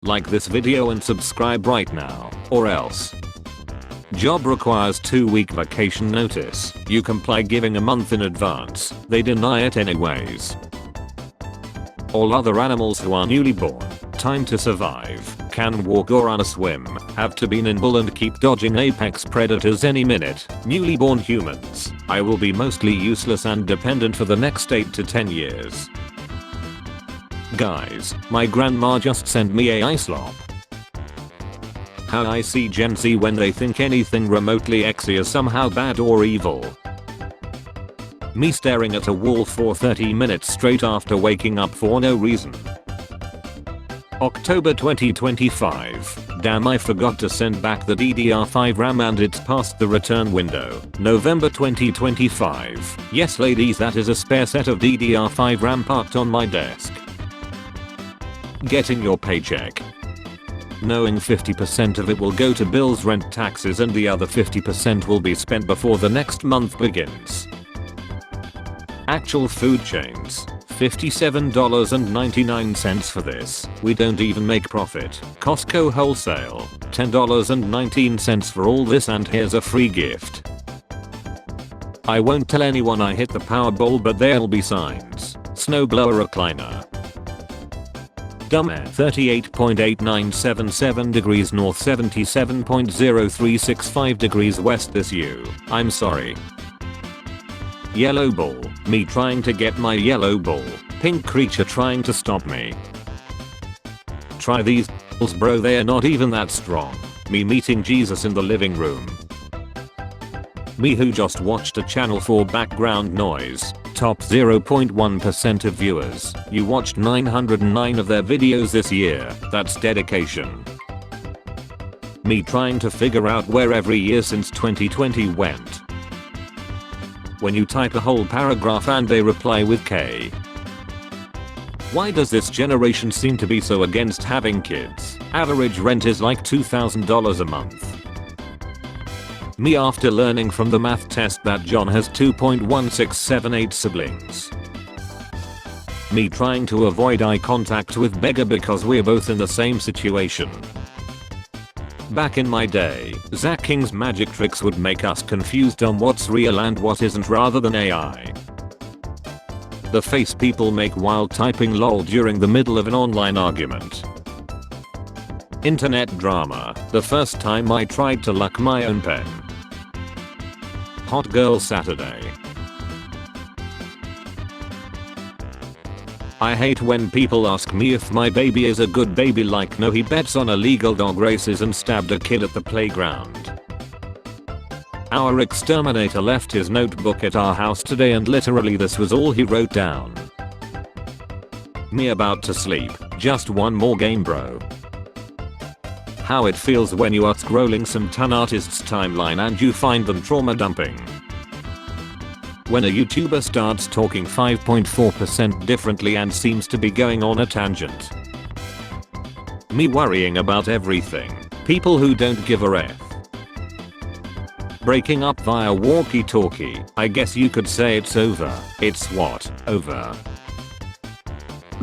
Like this video and subscribe right now, or else. Job requires 2-week vacation notice. You comply giving a month in advance. They deny it anyways. All other animals who are newly born, time to survive, can walk or run or swim, have to be nimble and keep dodging apex predators any minute. Newly born humans, I will be mostly useless and dependent for the next 8 to 10 years. Guys, my grandma just sent me a ice slop. How I see Gen Z when they think anything remotely XY is somehow bad or evil. Me staring at a wall for 30 minutes straight after waking up for no reason. October 2025. Damn, I forgot to send back the DDR5 RAM and it's past the return window. November 2025. Yes ladies, that is a spare set of DDR5 RAM parked on my desk. Getting your paycheck. Knowing 50% of it will go to bills, rent, taxes and the other 50% will be spent before the next month begins. Actual food chains. $57.99 for this. We don't even make profit. Costco wholesale. $10.19 for all this and here's a free gift. I won't tell anyone I hit the Powerball, but there'll be signs. Snowblower recliner. Dumb air. 38.8977 degrees north, 77.0365 degrees west. This you. I'm sorry. Yellow ball. Me trying to get my yellow ball. Pink creature trying to stop me. Try these balls bro, they're not even that strong. Me meeting Jesus in the living room. Me who just watched a channel for background noise. Top 0.1% of viewers. You watched 909 of their videos this year. That's dedication. Me trying to figure out where every year since 2020 went. When you type a whole paragraph and they reply with K. Why does this generation seem to be so against having kids? Average rent is like $2,000 a month. Me after learning from the math test that John has 2.1678 siblings. Me trying to avoid eye contact with beggar because we're both in the same situation. Back in my day, Zach King's magic tricks would make us confused on what's real and what isn't rather than AI. The face people make while typing lol during the middle of an online argument. Internet drama. The first time I tried to luck my own pen. Hot Girl Saturday. I hate when people ask me if my baby is a good baby, like no, he bets on illegal dog races and stabbed a kid at the playground. Our exterminator left his notebook at our house today and literally this was all he wrote down. Me about to sleep. Just one more game bro. How it feels when you are scrolling some ton artist's timeline and you find them trauma dumping. When a YouTuber starts talking 5.4% differently and seems to be going on a tangent. Me worrying about everything. People who don't give a F. Breaking up via walkie-talkie. I guess you could say it's over. It's what? Over.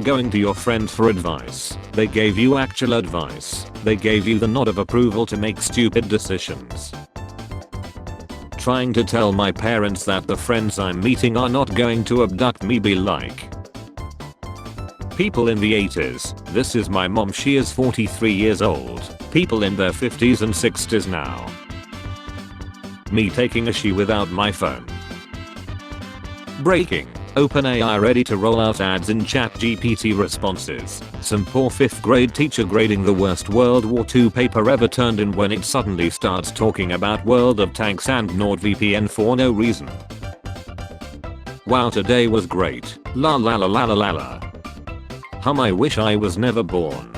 Going to your friend for advice. They gave you actual advice. They gave you the nod of approval to make stupid decisions. Trying to tell my parents that the friends I'm meeting are not going to abduct me, be like. People in the 80s. This is my mom, she is 43 years old. People in their 50s and 60s now. Me taking a shit without my phone. Breaking. OpenAI ready to roll out ads in ChatGPT responses. Some poor 5th grade teacher grading the worst World War II paper ever turned in when it suddenly starts talking about World of Tanks and NordVPN for no reason. Wow, today was great. La la la la la la la. I wish I was never born.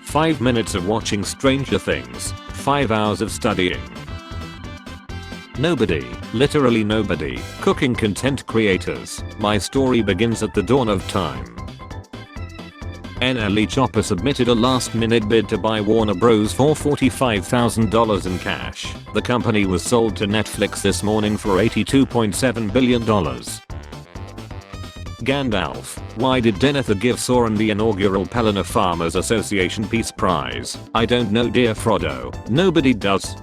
5 minutes of watching Stranger Things. 5 hours of studying. Nobody, literally nobody, cooking content creators. My story begins at the dawn of time. NLE Chopper submitted a last-minute bid to buy Warner Bros. For $45,000 in cash. The company was sold to Netflix this morning for $82.7 billion. Gandalf, why did Denethor give Sauron the inaugural Pelennor Farmers Association Peace Prize? I don't know, dear Frodo, nobody does.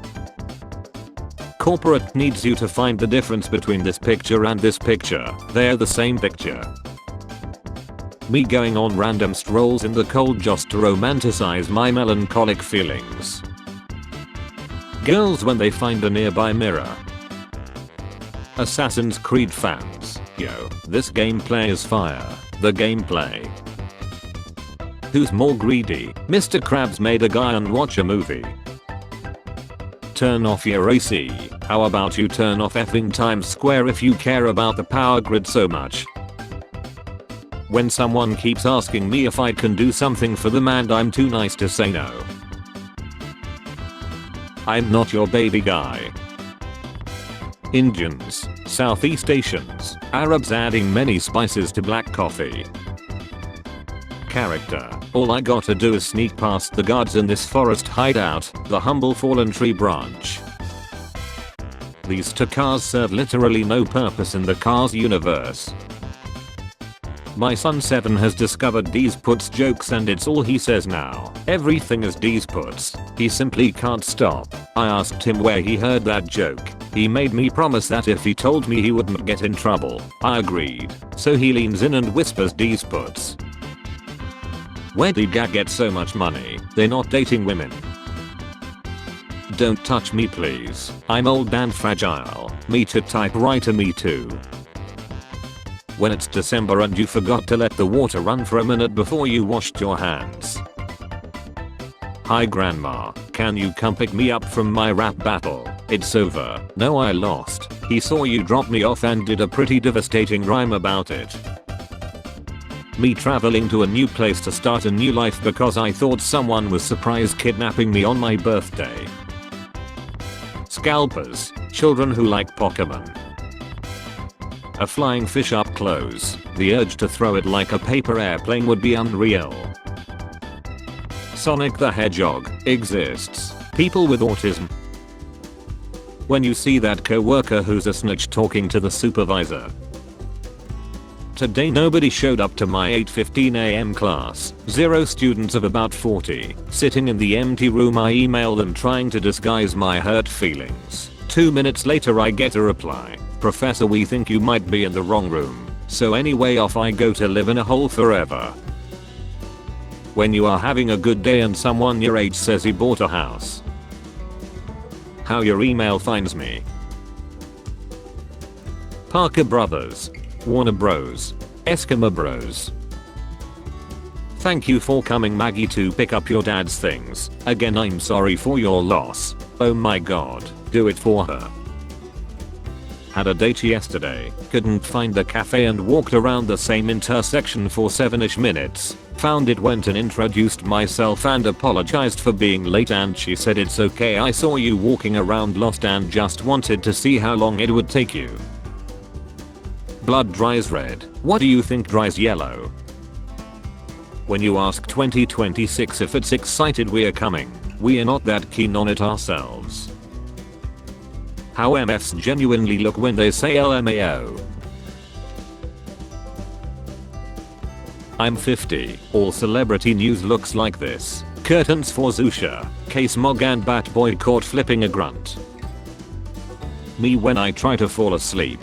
Corporate needs you to find the difference between this picture and this picture. They're the same picture. Me going on random strolls in the cold just to romanticize my melancholic feelings. Girls when they find a nearby mirror. Assassin's Creed fans, yo, this gameplay is fire. The gameplay. Who's more greedy? Mr. Krabs made a guy unwatch a movie. Turn off your AC. How about you turn off effing Times Square if you care about the power grid so much? When someone keeps asking me if I can do something for them and I'm too nice to say no. I'm not your baby guy. Indians, Southeast Asians, Arabs adding many spices to black coffee. Character, all I gotta do is sneak past the guards in this forest hideout, the humble fallen tree branch. These two cars serve literally no purpose in the Cars universe. My son 7 has discovered D's puts jokes and it's all he says now. Everything is D's puts. He simply can't stop. I asked him where he heard that joke. He made me promise that if he told me he wouldn't get in trouble. I agreed. So he leans in and whispers D's puts. Where did Gag get so much money? They're not dating women. Don't touch me please. I'm old and fragile. Me too typewriter, me too. When it's December and you forgot to let the water run for a minute before you washed your hands. Hi grandma, can you come pick me up from my rap battle? It's over. No, I lost. He saw you drop me off and did a pretty devastating rhyme about it. Me traveling to a new place to start a new life because I thought someone was surprise kidnapping me on my birthday. Scalpers, children who like Pokemon. A flying fish up close. The urge to throw it like a paper airplane would be unreal. Sonic the Hedgehog exists. People with autism. When you see that coworker who's a snitch talking to the supervisor. Today nobody showed up to my 8:15 AM class. 0 students of about 40. Sitting in the empty room, I email them trying to disguise my hurt feelings. 2 minutes later I get a reply. Professor, we think you might be in the wrong room. So anyway, off I go to live in a hole forever. When you are having a good day and someone your age says he bought a house. How your email finds me. Parker Brothers. Warner Bros. Eskimo Bros. Thank you for coming, Maggie, to pick up your dad's things. Again, I'm sorry for your loss. Oh my god, do it for her. Had a date yesterday, couldn't find the cafe and walked around the same intersection for 7ish minutes. Found it, went and introduced myself and apologized for being late, and she said it's okay, I saw you walking around lost and just wanted to see how long it would take you. Blood dries red. What do you think dries yellow? When you ask 2026 if it's excited we're coming, we are not that keen on it ourselves. How MFs genuinely look when they say LMAO. I'm 50. All celebrity news looks like this. Curtains for Zusha. Case Mog and Bat Boy caught flipping a grunt. Me when I try to fall asleep.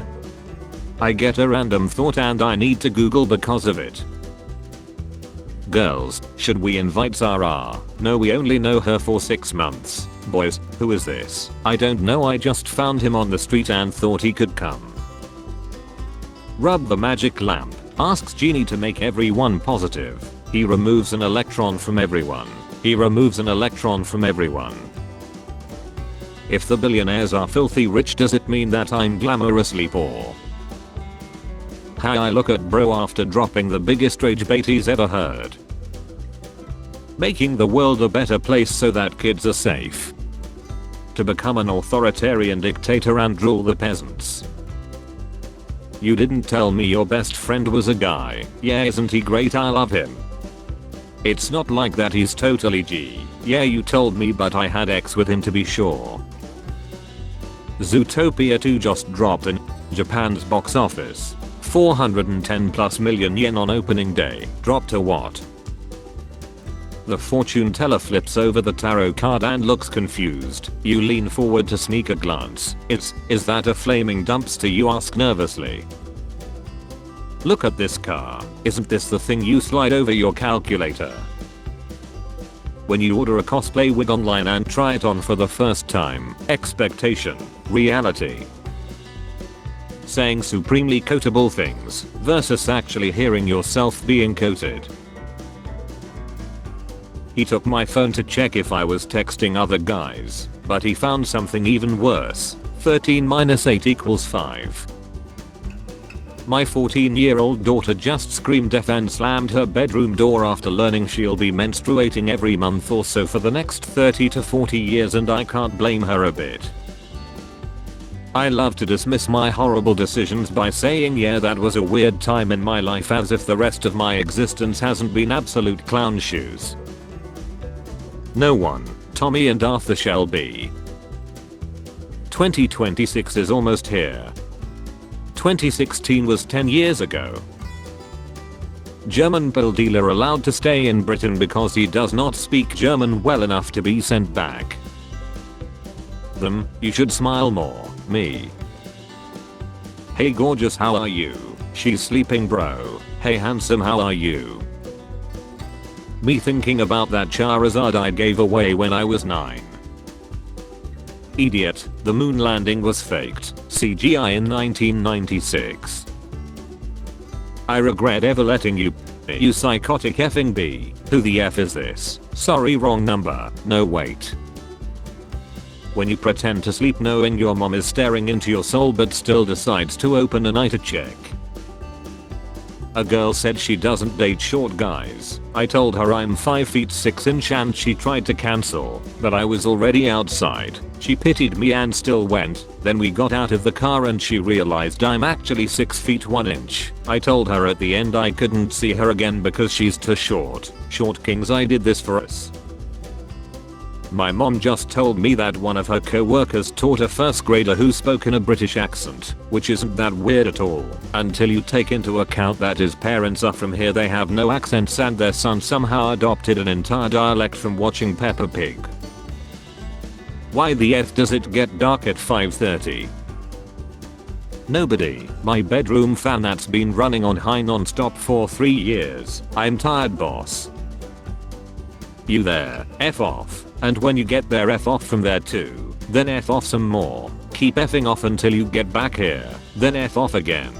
I get a random thought and I need to Google because of it. Girls, should we invite Zara? No, we only know her for 6 months. Boys, who is this? I don't know, I just found him on the street and thought he could come. Rub the magic lamp. Asks Genie to make everyone positive. He removes an electron from everyone. He removes an electron from everyone. If the billionaires are filthy rich, does it mean that I'm glamorously poor? How I look at bro after dropping the biggest rage bait he's ever heard. Making the world a better place so that kids are safe. To become an authoritarian dictator and rule the peasants. You didn't tell me your best friend was a guy. Yeah, isn't he great? I love him. It's not like that, he's totally G. Yeah, you told me, but I had X with him to be sure. Zootopia 2 just dropped in Japan's box office. 410 plus million yen on opening day. Drop to what? The fortune teller flips over the tarot card and looks confused. You lean forward to sneak a glance. Is that a flaming dumpster, you ask nervously. Look at this car. Isn't this the thing you slide over your calculator? When you order a cosplay wig online and try it on for the first time. Expectation. Reality. Saying supremely quotable things versus actually hearing yourself being quoted. He took my phone to check if I was texting other guys, but he found something even worse. 13 minus 8 equals 5. My 14-year-old daughter just screamed F and slammed her bedroom door after learning she'll be menstruating every month or so for the next 30 to 40 years, and I can't blame her a bit. I love to dismiss my horrible decisions by saying yeah, that was a weird time in my life, as if the rest of my existence hasn't been absolute clown shoes. No one, Tommy and Arthur Shelby. 2026 is almost here. 2016 was 10 years ago. German pill dealer allowed to stay in Britain because he does not speak German well enough to be sent back. Them, you should smile more, me. Hey gorgeous, how are you? She's sleeping bro. Hey handsome, how are you? Me thinking about that Charizard I gave away when I was 9. Idiot, the moon landing was faked, CGI in 1996. I regret ever letting you psychotic effing B. Who the F is this? Sorry, wrong number. No wait. When you pretend to sleep knowing your mom is staring into your soul but still decides to open an eye to check. A girl said she doesn't date short guys. I told her I'm 5'6" and she tried to cancel, but I was already outside. She pitied me and still went. Then we got out of the car and she realized I'm actually 6'1". I told her at the end I couldn't see her again because she's too short. Short kings, I did this for us. My mom just told me that one of her co-workers taught a first grader who spoke in a British accent, which isn't that weird at all, until you take into account that his parents are from here, they have no accents, and their son somehow adopted an entire dialect from watching Peppa Pig. Why the F does it get dark at 5:30? Nobody. My bedroom fan that's been running on high non-stop for 3 years. I'm tired, boss. You there, F off. And when you get there, F off from there too. Then F off some more. Keep effing off until you get back here. Then F off again.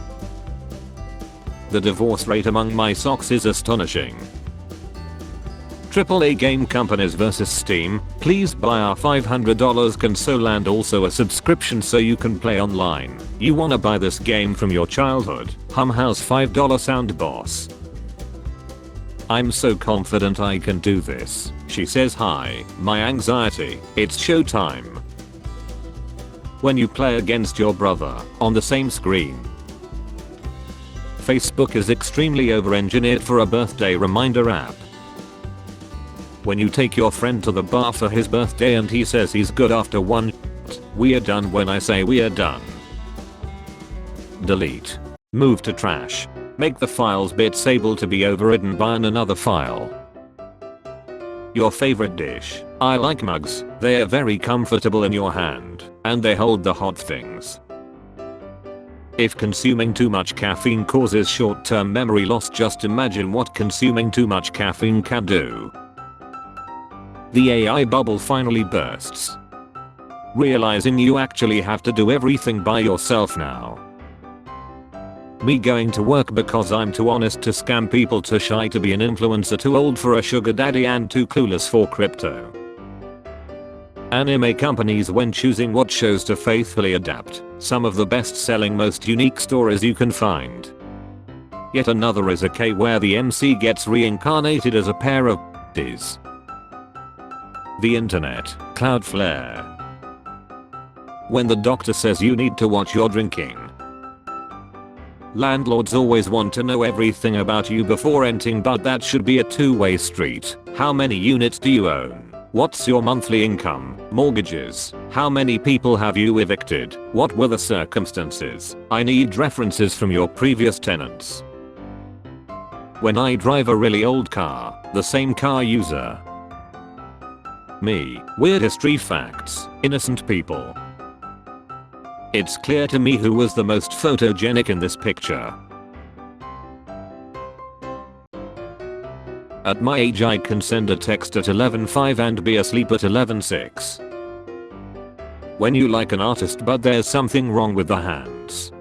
The divorce rate among my socks is astonishing. AAA game companies versus Steam. Please buy our $500 console and also a subscription so you can play online. You wanna buy this game from your childhood? How's $5 sound, boss? I'm so confident I can do this. She says hi, my anxiety, it's showtime. When you play against your brother on the same screen. Facebook is extremely over-engineered for a birthday reminder app. When you take your friend to the bar for his birthday and he says he's good after one shot, we are done when I say we are done. Delete. Move to trash. Make the file's bits able to be overridden by another file. Your favorite dish. I like mugs. They are very comfortable in your hand, and they hold the hot things. If consuming too much caffeine causes short-term memory loss, just imagine what consuming too much caffeine can do. The AI bubble finally bursts. Realizing you actually have to do everything by yourself now. Me going to work because I'm too honest to scam people, too shy to be an influencer, too old for a sugar daddy, and too clueless for crypto. Anime companies when choosing what shows to faithfully adapt. Some of the best selling, most unique stories you can find. Yet another is a K where the MC gets reincarnated as a pair of b****s. The internet, Cloudflare. When the doctor says you need to watch your drinking. Landlords always want to know everything about you before renting, but that should be a two-way street. How many units do you own? What's your monthly income? Mortgages? How many people have you evicted? What were the circumstances? I need references from your previous tenants. When I drive a really old car, the same car user. Me. Weird history facts. Innocent people. It's clear to me who was the most photogenic in this picture. At my age I can send a text at 11:05 and be asleep at 11:06. When you like an artist but there's something wrong with the hands.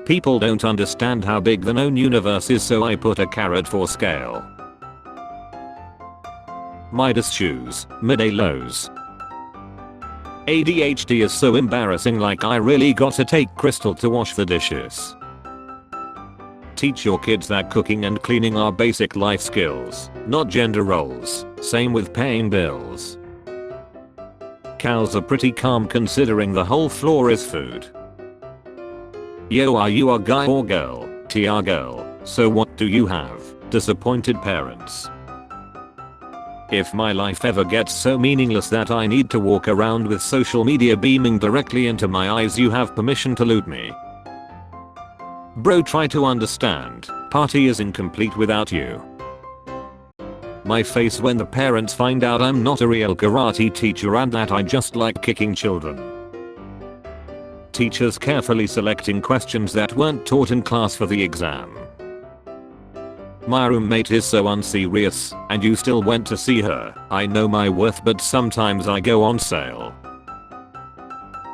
People don't understand how big the known universe is, so I put a carat for scale. Midas shoes, midday lows. ADHD is so embarrassing, like I really got to take Crystal to wash the dishes. Teach your kids that cooking and cleaning are basic life skills, not gender roles. Same with paying bills. Cows are pretty calm considering the whole floor is food. Yo, are you a guy or girl? TR girl. So what do you have? Disappointed parents. If my life ever gets so meaningless that I need to walk around with social media beaming directly into my eyes, you have permission to loot me. Bro, try to understand. Party is incomplete without you. My face when the parents find out I'm not a real karate teacher and that I just like kicking children. Teachers carefully selecting questions that weren't taught in class for the exam. My roommate is so unserious, and you still went to see her. I know my worth, but sometimes I go on sale.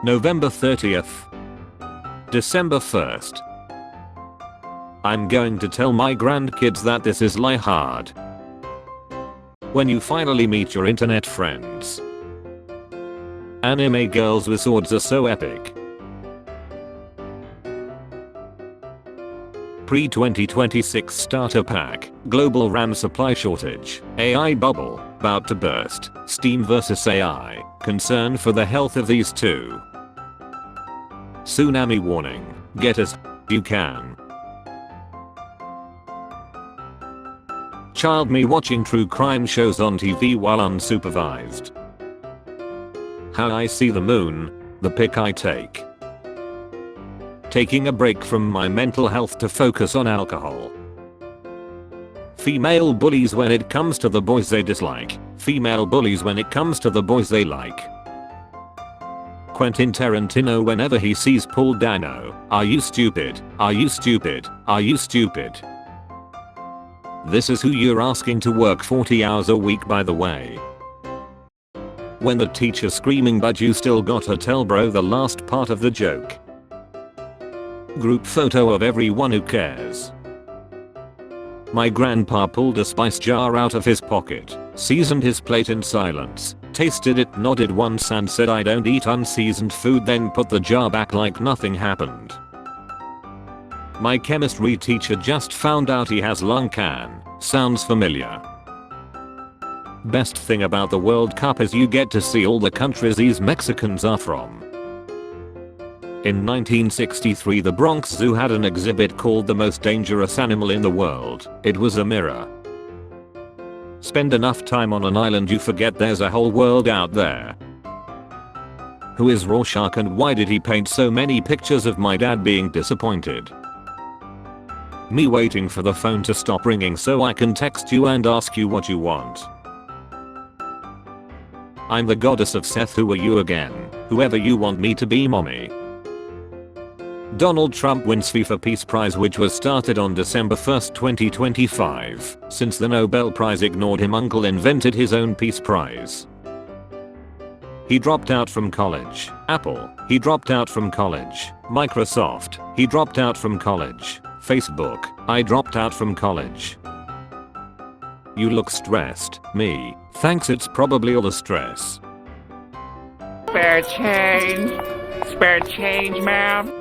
November 30th. December 1st. I'm going to tell my grandkids that this is lie hard. When you finally meet your internet friends. Anime girls with swords are so epic. Pre-2026 starter pack, global RAM supply shortage, AI bubble, about to burst, Steam vs AI, concern for the health of these two. Tsunami warning, get as you can. Child me watching true crime shows on TV while unsupervised. How I see the moon, the pic I take. Taking a break from my mental health to focus on alcohol. Female bullies when it comes to the boys they dislike. Female bullies when it comes to the boys they like. Quentin Tarantino whenever he sees Paul Dano. Are you stupid? Are you stupid? Are you stupid? This is who you're asking to work 40 hours a week, by the way. When the teacher's screaming but you still gotta tell bro the last part of the joke. Group photo of everyone who cares. My grandpa pulled a spice jar out of his pocket, seasoned his plate in silence, tasted it, nodded once and said I don't eat unseasoned food, then put the jar back like nothing happened. My chemistry teacher just found out he has lung can. Sounds familiar. Best thing about the World Cup is you get to see all the countries these Mexicans are from. In 1963 the Bronx Zoo had an exhibit called The Most Dangerous Animal in the World. It was a mirror. Spend enough time on an island you forget there's a whole world out there. Who is Rorschach and why did he paint so many pictures of my dad being disappointed? Me waiting for the phone to stop ringing so I can text you and ask you what you want. I'm the goddess of Seth, who are you again? Whoever you want me to be, mommy. Donald Trump wins FIFA Peace Prize, which was started on December 1st, 2025. Since the Nobel Prize ignored him, Uncle invented his own Peace Prize. He dropped out from college. Apple. He dropped out from college. Microsoft. He dropped out from college. Facebook. I dropped out from college. You look stressed. Me. Thanks, it's probably all the stress. Spare change. Spare change, ma'am.